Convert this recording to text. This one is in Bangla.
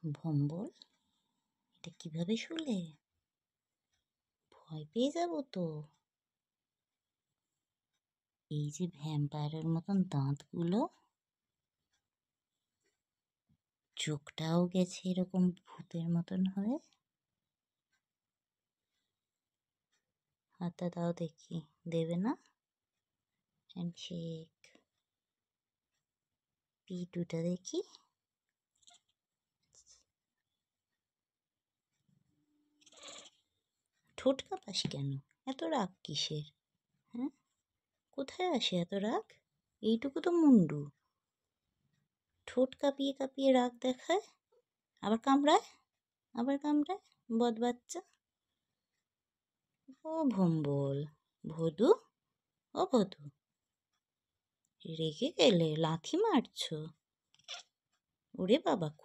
ভম্বল, এটা কিভাবে শুলে? ভয় পেয়ে যাবো তো। এই যে ভ্যাম্পায়ারের মতন দাঁতগুলো, চোখটাও গেছে এরকম ভূতের মতন হয়ে। হাতটা দাও দেখি, দেবে না? হ্যান্ডশেক। পিটুটা দেখি। ঠোঁট কাঁপাস কেন? এত রাগ কিসের? হ্যাঁ, কোথায় আসে এত রাগ? এইটুকু তো মুন্ডু, ঠোঁট কাঁপিয়ে কাঁপিয়ে রাগ দেখায়। আবার কামড়ায়, আবার কামড়ায়, বদ বাচ্চা। ও ভম্বল, ভদু, ও ভদু, রেগে গেলে লাথি মারছো? ওরে বাবা।